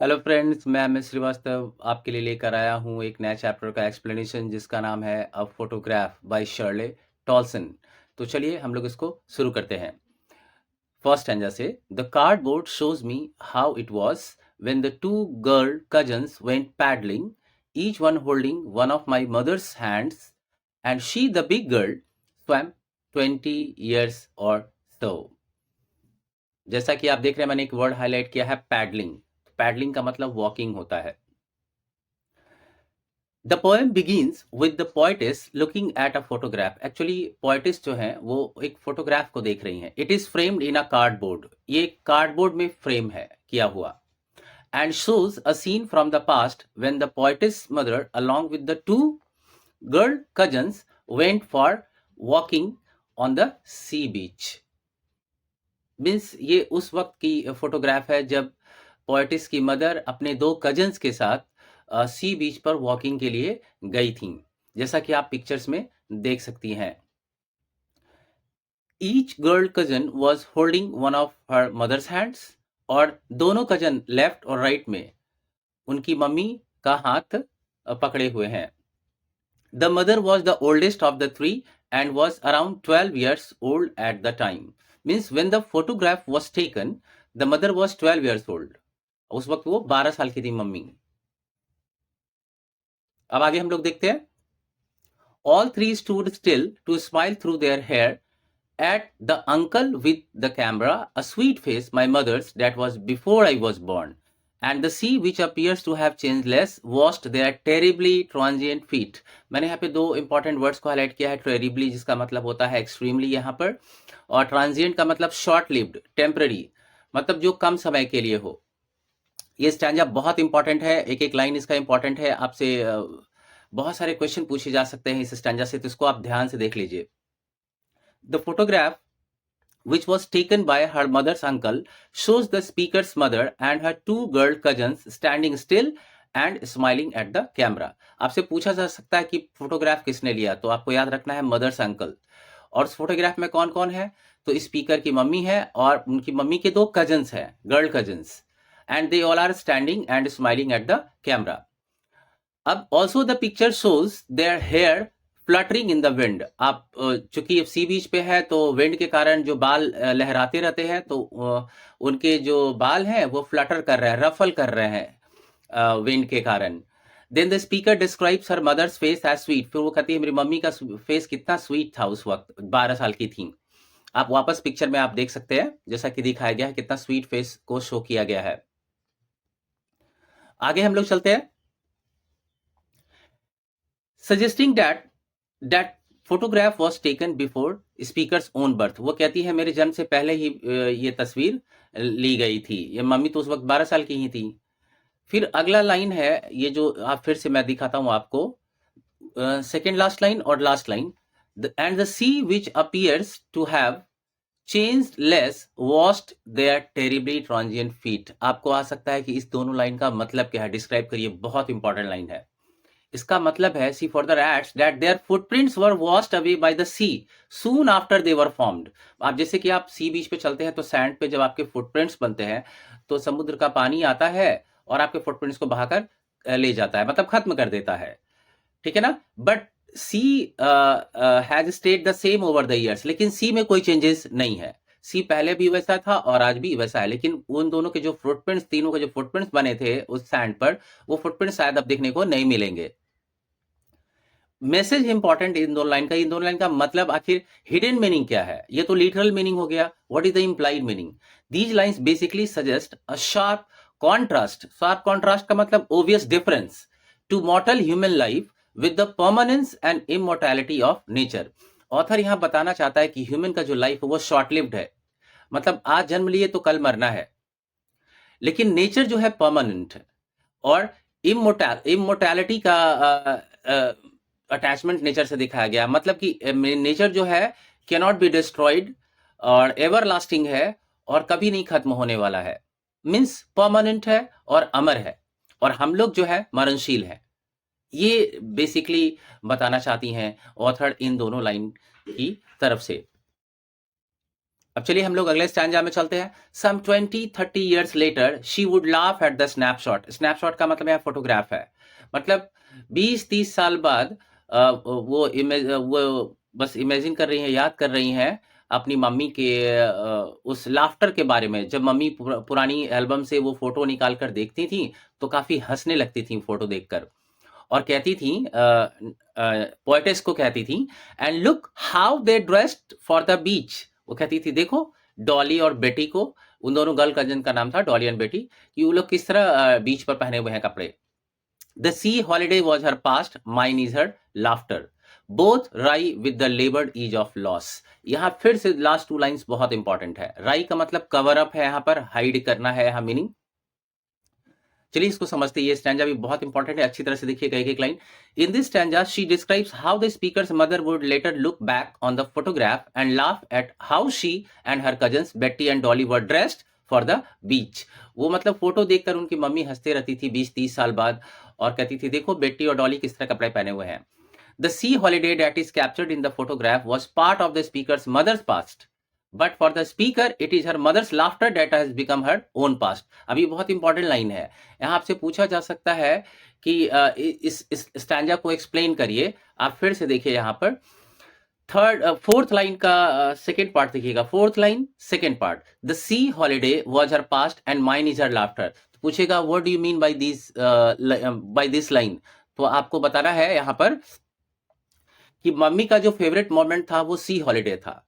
Hello friends, मैं अमित श्रीवास्तव आपके लिए लेकर आया हूँ एक नया चैप्टर का एक्सप्लेनेशन जिसका नाम है अ फोटोग्राफ बाय शर्ले टॉलसन। तो चलिए हम लोग इसको शुरू करते हैं। फर्स्ट स्टैंजा से the cardboard shows me how it was when the two girl cousins went paddling, each one holding one of my mother's hands and she the big girl swam 20 years और so। जैसा कि आप देख रहे हैं, मैंने एक वर्ड हाईलाइट किया है, पैडलिंग। पैडलिंग का मतलब वॉकिंग होता है। The poem begins with the poetess looking at a photograph. Actually poetess जो है वो एक फोटोग्राफ को देख रही हैं। It is framed in a cardboard. ये कार्डबोर्ड में फ्रेम है किया हुआ। And shows a scene from the past when the poetess mother along with the two girl cousins went for walking on the sea beach. Means ये उस वक्त की photograph है जब पोएटिस की मदर अपने दो कजन्स के साथ सी बीच पर वॉकिंग के लिए गई थीं, जैसा कि आप पिक्चर्स में देख सकती हैं। Each girl cousin was holding one of her mother's hands. और दोनों कजन लेफ्ट और राइट में उनकी मम्मी का हाथ पकड़े हुए हैं। The mother was the oldest of the three and was around 12 years old at the time. Means when the photograph was taken, the mother was 12 years old. उस वक्त वो 12 साल की थी मम्मी। अब आगे हम लोग देखते हैं। All three stood still to smile through their hair at the uncle with the camera, a sweet face, my mother's, that was before I was born. And the sea, which appears to have changed less, washed their terribly transient feet. मैंने यहाँ पे दो important words को highlight किया है। Terribly जिसका मतलब होता है एक्सट्रीमली यहाँ पर, और ट्रांजिएंट का मतलब शॉर्ट लिव्ड, टेम्पररी, मतलब जो कम समय के लिए हो। ये स्टैंजा बहुत इंपॉर्टेंट है। एक एक लाइन इसका इंपॉर्टेंट है। आपसे बहुत सारे क्वेश्चन पूछे जा सकते हैं इस स्टैंजा से, तो इसको आप ध्यान से देख लीजिए। The photograph which was taken by her mother's uncle shows the speaker's mother and her two girl cousins standing still and smiling at the camera. आपसे पूछा जा सकता है कि फोटोग्राफ किसने लिया, तो आपको याद रखना है मदर्स अंकल। और उस फोटोग्राफ में कौन कौन है, तो स्पीकर की मम्मी है और उनकी मम्मी के दो कजन्स हैं, girl cousins, and they all are standing and smiling at the camera. अब also the picture shows their hair fluttering in the wind. आप चूंकि सी बीच पे है तो विंड के कारण जो बाल लहराते रहते हैं, तो उनके जो बाल हैं वो फ्लटर कर रहे हैं, रफल कर रहे हैं विंड के कारण। Then the speaker describes her mother's face as sweet. फिर वो कहती है मेरी मम्मी का फेस कितना स्वीट था उस वक्त, 12 साल की थी। आप वापस पिक्चर में आप देख सकते हैं जैसा कि दिखाया गया है, कितना स्वीट फेस को शो किया गया है। आगे हम लोग चलते हैं। Suggesting that photograph was taken before speakers own birth. वो कहती है मेरे जन्म से पहले ही ये तस्वीर ली गई थी। ये मम्मी तो उस वक्त 12 साल की ही थी। फिर अगला लाइन है, ये जो आप फिर से मैं दिखाता हूं आपको, सेकेंड लास्ट लाइन और last line. And the sea which appears to have changed less washed their terribly transient feet. आपको आ सकता है कि इस दोनों लाइन का मतलब क्या है, डिस्क्राइब करिए। बहुत इंपॉर्टेंट लाइन है। इसका मतलब है see for the rats that their footprints were washed away by the sea soon after they were formed. आप जैसे कि आप सी बीच पे चलते हैं तो सैंड पे जब आपके फुटप्रिंट्स बनते हैं तो समुद्र का पानी आता है और आपके फुटप्रिंट्स को बहाकर ले जाता है, मतलब खत्म कर देता है। ठीक है ना। But sea has stayed the same over the years. लेकिन सी में कोई चेंजेस नहीं है। सी पहले भी वैसा था और आज भी वैसा है, लेकिन उन दोनों के जो फुटप्रिंट्स, तीनों के जो फुटप्रिंट्स बने थे उस सैंड पर, वो फुटप्रिंट्स शायद अब देखने को नहीं मिलेंगे। मैसेज इंपॉर्टेंट इन दोनों लाइन का। इन दोनों लाइन का मतलब आखिर हिडन मीनिंग क्या है, ये तो लिटरल मीनिंग हो गया। What is the implied meaning? These lines basically suggest a sharp contrast. Sharp contrast का मतलब obvious difference to mortal human life with the permanence and immortality of nature. Author यहां बताना चाहता है कि ह्यूमन का जो लाइफ है वो शॉर्ट लिव्ड है, मतलब आज जन्म लिए तो कल मरना है। लेकिन नेचर जो है परमानेंट है। और इमोर्टैलिटी का अटैचमेंट नेचर से दिखाया गया, मतलब कि नेचर जो है कैनॉट बी डिस्ट्रॉयड और एवर लास्टिंग है और कभी नहीं खत्म होने वाला है। मीन्स परमानेंट है और अमर है, और हम लोग जो है मरणशील है। ये बेसिकली बताना चाहती हैं ऑथर इन दोनों लाइन की तरफ से। अब चलिए हम लोग अगले स्टैंजा में चलते हैं। Some 20-30 years later she would laugh at the snapshot. Snapshot का मतलब यहाँ फोटोग्राफ है। मतलब 20-30 साल बाद वो बस इमेजिन कर रही हैं, याद कर रही हैं अपनी मम्मी के उस लाफ्टर के बारे में। जब मम्मी पुरानी एल्बम से वो फोटो निकाल कर देखती थी तो काफी हंसने लगती थी फोटो देखकर, और कहती थी, पोएटेस को कहती थी, and look how they dressed for the beach. वो कहती थी देखो डॉली और बेटी को, उन दोनों गर्ल कजन का नाम था डॉली एंड बेटी, कि वो लोग किस तरह बीच पर पहने हुए हैं कपड़े। The sea holiday was her past, mine is her laughter, both wry with the laboured ease of loss. यहाँ फिर से लास्ट 2 लाइन्स बहुत इंपॉर्टेंट है। राई का मतलब कवर अप है, यहाँ पर हाइड करना है यहाँ मीनिंग। चलिए इसको समझते हैं। ये स्टैंजा भी बहुत इंपॉर्टेंट है, अच्छी तरह से देखिएगा एक एक line. In this stanza she describes how the speaker's mother would later look back on the photograph and laugh at how she and her cousins Betty and Dolly were dressed for the beach. वो मतलब photo देखकर उनकी mummy हंसते रहती थी 20-30 साल बाद, और कहती थी देखो बेटी और डॉली किस तरह कपड़े पहने हुए हैं। The sea holiday that is captured in the photograph was part of the speaker's mother's past. But for the speaker, it is her mother's laughter that has become her own past. अभी बहुत important line है। यहाँ आपसे पूछा जा सकता है कि इस स्टैंजा को एक्सप्लेन करिए। आप फिर से देखिए यहाँ पर फोर्थ लाइन का सेकेंड पार्ट देखिएगा। Fourth line second part, the sea holiday was her past and mine is her laughter. तो पूछेगा what do you mean by this line. तो आपको बताना है यहाँ पर कि मम्मी का जो फेवरेट मोमेंट था वो सी हॉलीडे था,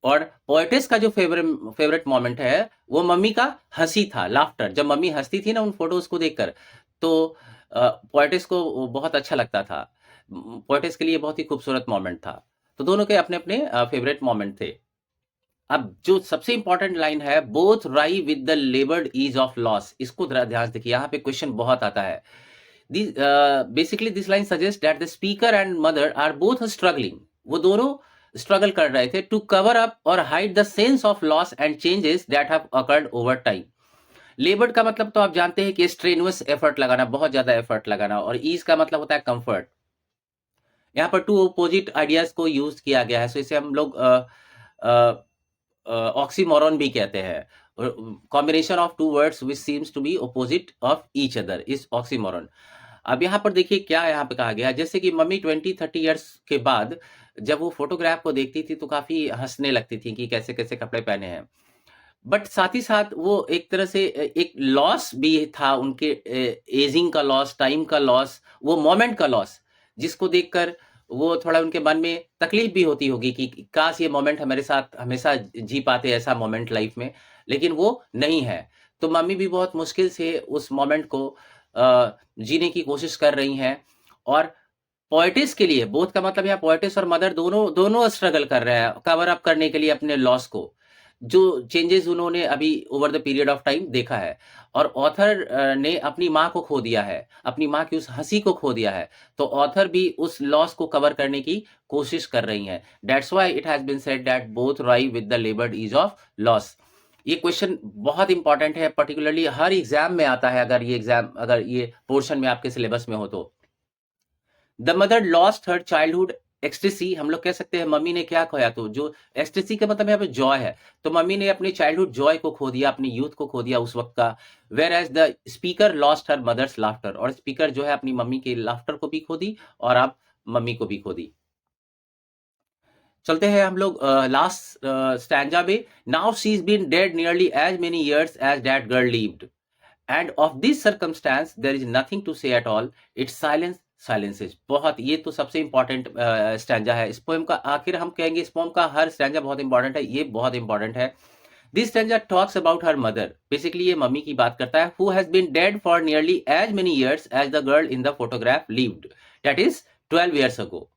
और पोएटेस का जो फेवरेट मोमेंट है वो मम्मी का हंसी था, लाफ्टर। जब मम्मी हंसती थी ना उन फोटोज को देखकर, तो पोएटेस को बहुत अच्छा लगता था। पोएटेस के लिए बहुत ही खूबसूरत मोमेंट था। तो दोनों के अपने अपने फेवरेट मोमेंट थे। अब जो सबसे इंपॉर्टेंट लाइन है, both wry with the laboured ease of loss, इसको ध्यान से देखिए। यहाँ पे क्वेश्चन बहुत आता है। Basically this line suggests that the speaker and mother are both struggling. वो दोनों स्ट्रगल कर रहे थे टू कवर अप और hide the sense of loss and changes that have occurred over time. लेबर्ड का मतलब तो आप जानते हैं कि स्ट्रेनुअस एफर्ट लगाना, बहुत ज्यादा एफर्ट लगाना, और ईज का मतलब होता है कंफर्ट। यहाँ पर टू अपोजिट आइडियाज को यूज किया गया है, सो इसे हम लोग ऑक्सीमोरन भी कहते हैं। Combination of two words which seems to be opposite of each other is oxymoron. अब यहाँ पर देखिए क्या यहाँ पे कहा गया है, जैसे कि मम्मी 20-30 ईयर्स के बाद जब वो फोटोग्राफ को देखती थी तो काफी हंसने लगती थी कि कैसे कैसे कपड़े पहने हैं। बट साथ ही साथ वो एक तरह से एक लॉस भी था उनके, एजिंग का लॉस, टाइम का लॉस, वो मोमेंट का लॉस, जिसको देखकर वो थोड़ा उनके मन में तकलीफ भी होती होगी कि काश ये मोमेंट हमारे साथ हमेशा जी पाते, ऐसा मोमेंट लाइफ में, लेकिन वो नहीं है। तो मम्मी भी बहुत मुश्किल से उस मोमेंट को जीने की कोशिश कर रही हैं। और पोएटिस के लिए, बोथ का मतलब यहाँ पोएटिस और मदर दोनों दोनों स्ट्रगल कर रहे हैं कवर अप करने के लिए अपने लॉस को, जो चेंजेस उन्होंने अभी over the period of time देखा है। और ऑथर ने अपनी माँ को खो दिया है, अपनी माँ की उस हंसी को खो दिया है, तो ऑथर भी उस लॉस को कवर करने की कोशिश कर रही हैं। That's why it has been said that both wry with the laboured ease of loss. ये क्वेश्चन बहुत इंपॉर्टेंट है, पर्टिकुलरली हर एग्जाम में आता है, अगर ये पोर्शन में आपके सिलेबस में हो तो। The mother lost her childhood ecstasy, हम लोग कह सकते हैं मम्मी ने क्या खोया, तो जो एक्सटेसी का मतलब यहाँ पे जॉय है, तो मम्मी ने अपनी चाइल्डहुड जॉय को खो दिया, अपनी यूथ को खो दिया उस वक्त का। Whereas the speaker lost her mother's laughter, और स्पीकर जो है अपनी मम्मी के लाफ्टर को भी खो दी और अब मम्मी को भी खो दी। चलते हैं हम लोग लास्ट स्टैंजा में। Now she is been dead nearly as many years as that girl lived, and of this circumstance there is nothing to say at all, its silences. बहुत, ये तो सबसे इंपॉर्टेंट स्टैंजा है इस पोएम का। आखिर हम कहेंगे इस पोएम का हर स्टैंजा बहुत इंपॉर्टेंट है, ये बहुत इंपॉर्टेंट है। This stanza talks about her mother, basically ये मम्मी की बात करता है, who has been dead for nearly as many years as the girl in the photograph lived, that is 12 years ago.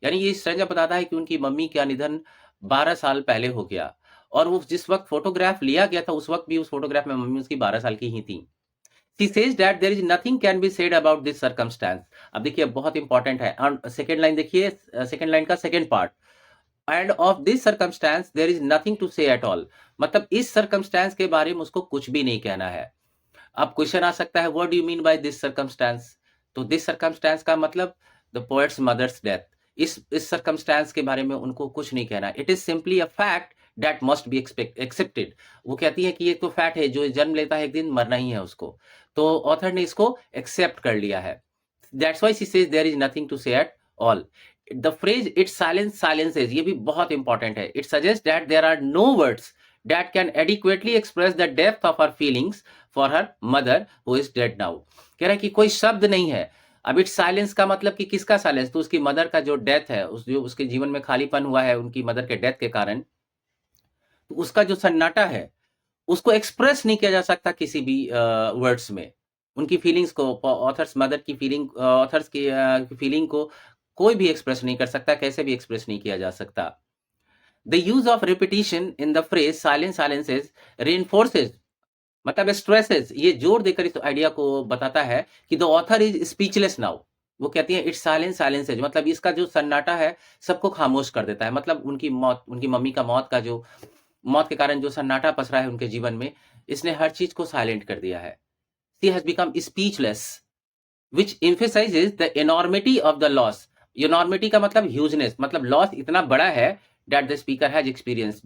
यानी ये स्टैंजा बताता है कि उनकी मम्मी का निधन 12 साल पहले हो गया, और वो जिस वक्त फोटोग्राफ लिया गया था उस वक्त भी उस फोटोग्राफ में मम्मी उसकी 12 साल की ही थी। She says that there is nothing can be said about this circumstance. अब देखिए बहुत इंपॉर्टेंट है, सेकेंड लाइन देखिए, सेकेंड लाइन का second part, and of this circumstance there is nothing to say at all, मतलब इस सर्कमस्टेंस के बारे में उसको कुछ भी नहीं कहना है। अब क्वेश्चन आ सकता है what do you mean by this circumstance, तो दिस सर्कमस्टेंस का मतलब द पोएट्स मदर्स डेथ, इस सर्कमस्टेंस के बारे में उनको कुछ नहीं कहना। It is simply a fact that must be accepted. वो कहती है कि ये तो फैक्ट है, जो जन्म लेता है एक दिन मरना ही है उसको। तो ऑथर ने इसको एक्सेप्ट कर लिया है। That's why she says there is nothing to say at all. The phrase it silence silences, ये भी बहुत इंपॉर्टेंट है। It suggest that there are no words that can adequately express the depth of her feelings for her mother who is dead now। कह रहा है कि कोई शब्द नहीं है। अब इट्स साइलेंस का मतलब कि किसका साइलेंस? तो उसकी मदर का जो डेथ है, जो उसके जीवन में खालीपन हुआ है उनकी मदर के डेथ के कारण, तो उसका जो सन्नाटा है उसको एक्सप्रेस नहीं किया जा सकता किसी भी वर्ड्स में। उनकी फीलिंग्स को, ऑथर्स मदर की फीलिंग, ऑथर्स की फीलिंग को कोई भी एक्सप्रेस नहीं कर सकता, कैसे भी एक्सप्रेस नहीं किया जा सकता। The use of repetition in the phrase silence silences reinforces, मतलब स्ट्रेसेस, ये जोर देकर इस आइडिया को बताता है कि the author is speechless now. वो कहती है इट्स साइलेंस साइलेंसेज, मतलब इसका जो सन्नाटा है सबको खामोश कर देता है। मतलब उनकी मौत, उनकी मम्मी का मौत के कारण जो सन्नाटा पसरा है उनके जीवन में, इसने हर चीज को साइलेंट कर दिया है। She has become speechless, which emphasizes the enormity of the loss। enormity का मतलब ह्यूजनेस, मतलब लॉस इतना बड़ा है that the speaker has experienced,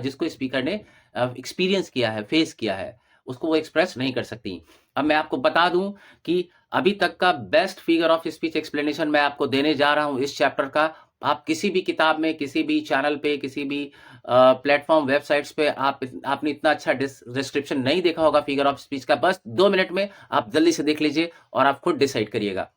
जिसको स्पीकर ने एक्सपीरियंस किया है, फेस किया है, उसको वो एक्सप्रेस नहीं कर सकती। अब मैं आपको बता दूं कि अभी तक का best figure of speech explanation मैं आपको देने जा रहा हूं इस चैप्टर का। आप किसी भी किताब में, किसी भी चैनल पे, किसी भी प्लेटफॉर्म, वेबसाइट्स पे आपने इतना अच्छा डिस्क्रिप्शन नहीं देखा होगा फिगर ऑफ स्पीच का। बस 2 मिनट में आप जल्दी से देख लीजिए और आप खुद डिसाइड करिएगा।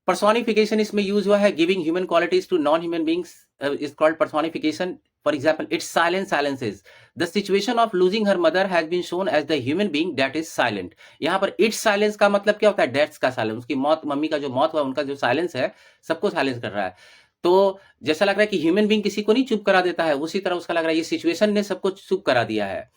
पर्सोनिफिकेशन इसमें यूज हुआ है, giving human qualities to non human beings is called personification. For example, its silence silences the situation of losing her mother has been shown as the human being that is silent. यहाँ पर it's silence का मतलब क्या होता है? Deaths का silence, उसकी मौत, मम्मी का जो मौत हुआ, उनका जो साइलेंस है सबको साइलेंस कर रहा है। तो जैसा लग रहा है कि ह्यूमन बींग किसी को नहीं चुप करा देता है, उसी तरह उसका लग रहा है ये सिचुएशन ने सबको चुप करा दिया है।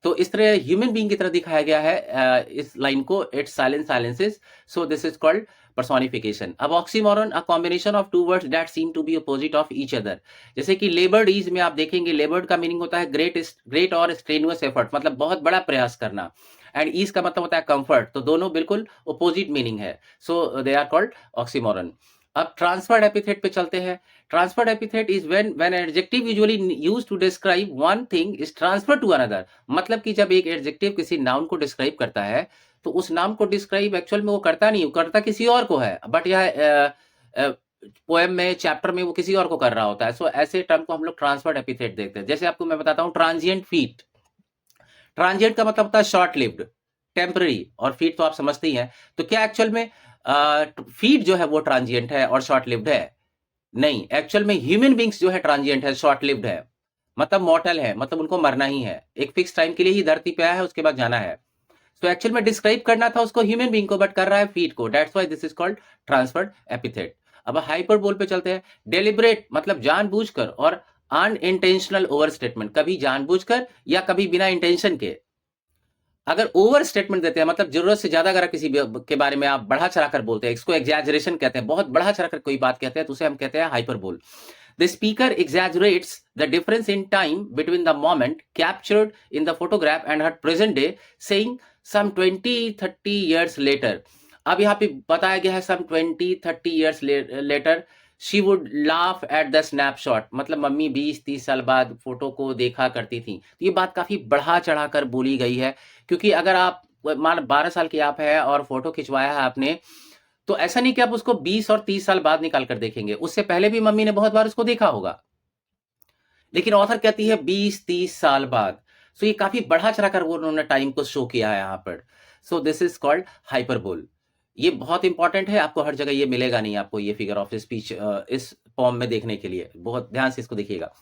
तो इस तरह ह्यूमन बीइंग की तरह दिखाया गया है इस लाइन को, its silence silences, so this is called personification। अब oxymoron, a combination of two words that seem to be opposite of each other. जैसे कि लेबर्ड इज में आप देखेंगे, लेबर्ड का मीनिंग होता है ग्रेट और स्ट्रेनुअस एफर्ट, मतलब बहुत बड़ा प्रयास करना, एंड ईज का मतलब होता है कंफर्ट। तो दोनों बिल्कुल अपोजिट मीनिंग है, so they are called oxymoron. अब ट्रांसफर्ड एपिथेट पे चलते हैं। Transferred epithet is when adjective usually used to describe one thing is transferred to another. मतलब कि जब एक एडजेक्टिव किसी नाउन को डिस्क्राइब करता है, तो उस नाम को डिस्क्राइब एक्चुअल में वो करता नहीं, करता किसी और को है, बट यह पोएम में, चैप्टर में वो किसी और को कर रहा होता है। सो ऐसे टर्म को हम लोग ट्रांसफर्ड एपिथेट देखते हैं। जैसे आपको मैं बताता हूँ, ट्रांजिएंट फीट। ट्रांजिएंट का मतलब होता है शॉर्ट लिव्ड, टेम्पररी, और फीट तो आप समझते ही हैं। तो क्या एक्चुअल में फीट जो है वो ट्रांजिएंट है और शॉर्ट लिव्ड है? नहीं, एक्चुअल में ह्यूमन बींग्स जो है ट्रांजिएंट है, शॉर्ट लिव्ड है, मतलब मॉर्टल है, मतलब उनको मरना ही है, एक फिक्स टाइम के लिए ही धरती पे आया है, उसके बाद जाना है। तो एक्चुअल में डिस्क्राइब करना था उसको ह्यूमन बीइंग को, बट कर रहा है फीट को, that's why this is called transferred epithet. अब हाइपरबोल पे चलते हैं। डेलिब्रेट मतलब जानबूझकर, और अनइंटेंशनल ओवर स्टेटमेंट, कभी जानबूझकर या कभी बिना इंटेंशन के। अगर ओवर स्टेटमेंट देते हैं, मतलब जरूरत से ज्यादा अगर किसी के बारे में आप बढ़ा चढ़ाकर बोलते हैं, इसको एग्जैजरेशन कहते हैं, बहुत बढ़ा चढ़ाकर कोई बात कहते हैं, तो उसे हम कहते हैं hyperbole. The speaker exaggerates the difference in time between the moment captured in the photograph and her present day, saying some 20-30 years later। अब यहाँ पे बताया गया है some 20-30 years later she would laugh at the snapshot, मतलब mummy 20-30 साल बाद photo को देखा करती थी। तो ये बात काफी बढ़ा चढ़ाकर बोली गई है, क्योंकि अगर आप मान 12 साल की आप है और फोटो खिंचवाया है आपने, तो ऐसा नहीं कि आप उसको 20 और 30 साल बाद निकाल कर देखेंगे, उससे पहले भी मम्मी ने बहुत बार उसको देखा होगा, लेकिन ऑथर कहती है 20-30 साल बाद। सो ये काफी बढ़ा चढ़ाकर वो उन्होंने टाइम को शो किया है यहाँ पर। सो दिस इज कॉल्ड हाइपरबोल। ये बहुत इंपॉर्टेंट है, आपको हर जगह ये मिलेगा नहीं, आपको ये फिगर ऑफ स्पीच इस फॉर्म में देखने के लिए बहुत ध्यान से इसको देखिएगा।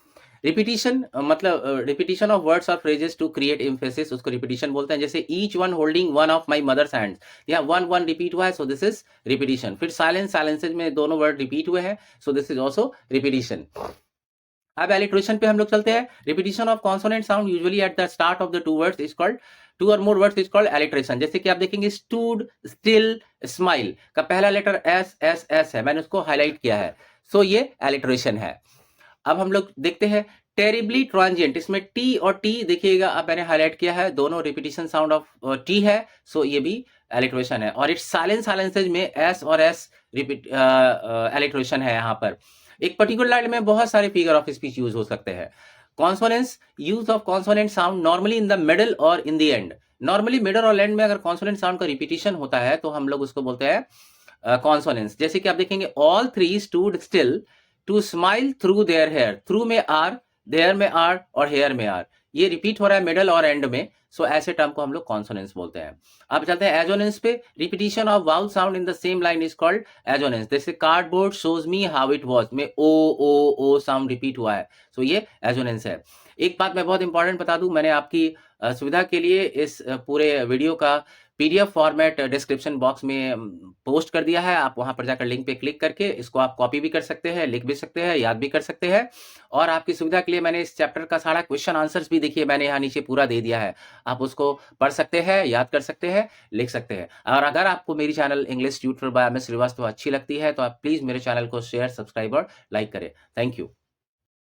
रिपीटिशन मतलब रिपीटिशन ऑफ वर्ड्स और फ्रेजेस टू क्रिएट एम्फेसिस, उसको रिपीटिशन बोलते हैं। जैसे each one holding one of my mother's hands, यहाँ वन वन रिपीट हुआ है, सो दिस इज रिपीटिशन। फिर साइलेंस साइलेंसेज में दोनों वर्ड रिपीट हुए हैं, so this is also repetition. अब एलिट्रेशन पे हम लोग चलते हैं। Repetition of consonant sound usually at the start of the two words is called, to और more words is called alliteration. जैसे कि आप देखेंगे स्टूड, स्टिल, स्माइल का पहला लेटर एस एस एस है, मैंने उसको हाईलाइट किया है, सो ये एलिट्रेशन है। अब हम लोग देखते हैं टेरिबली ट्रांजिएंट, इसमें टी और टी देखिएगा, अब मैंने हाईलाइट किया है, दोनों रिपीटिशन साउंड ऑफ टी है, सो ये भी एलिट्रेशन है। और इट्स साइलेंस साइलेंसेज में एस और एस रिपीट एलिट्रेशन है यहाँ पर। एक पर्टिकुलर लाइन में बहुत सारे फिगर ऑफ स्पीच यूज हो सकते हैं। Consonants, use of consonant sound normally in the middle और in the end. Normally middle और एंड में अगर कॉन्सोनेंट साउंड का रिपीटिशन होता है तो हम लोग उसको बोलते हैं कॉन्सोनेंट्स। जैसे कि आप देखेंगे all three stood still to smile through their hair. Through में आर, देयर में आर और हेयर में आर, ये रिपीट हो रहा है मिडल और एंड में, सो ऐसे टर्म को हम लोग कॉन्सोनेंट्स बोलते हैं। अब चलते हैं एजोनेंस पे। Repetition of vowel sound in the same line is called assonance. जैसे cardboard shows me how it was में ओ साउंड रिपीट हुआ है, सो ये एजोनेंस है। एक बात मैं बहुत इंपॉर्टेंट बता दूं, मैंने आपकी सुविधा के लिए इस पूरे वीडियो का पीडीएफ फॉर्मेट डिस्क्रिप्शन बॉक्स में पोस्ट कर दिया है। आप वहां पर जाकर लिंक पे क्लिक करके इसको आप कॉपी भी कर सकते हैं, लिख भी सकते हैं, याद भी कर सकते हैं। और आपकी सुविधा के लिए मैंने इस चैप्टर का सारा क्वेश्चन आंसर्स भी देखिए मैंने यहाँ नीचे पूरा दे दिया है। आप उसको पढ़ सकते हैं, याद कर सकते हैं, लिख सकते हैं। और अगर आपको मेरी channel English tutor by M S Srivastava अच्छी लगती है तो आप प्लीज मेरे चैनल को शेयर, सब्सक्राइब और लाइक करें। Thank you.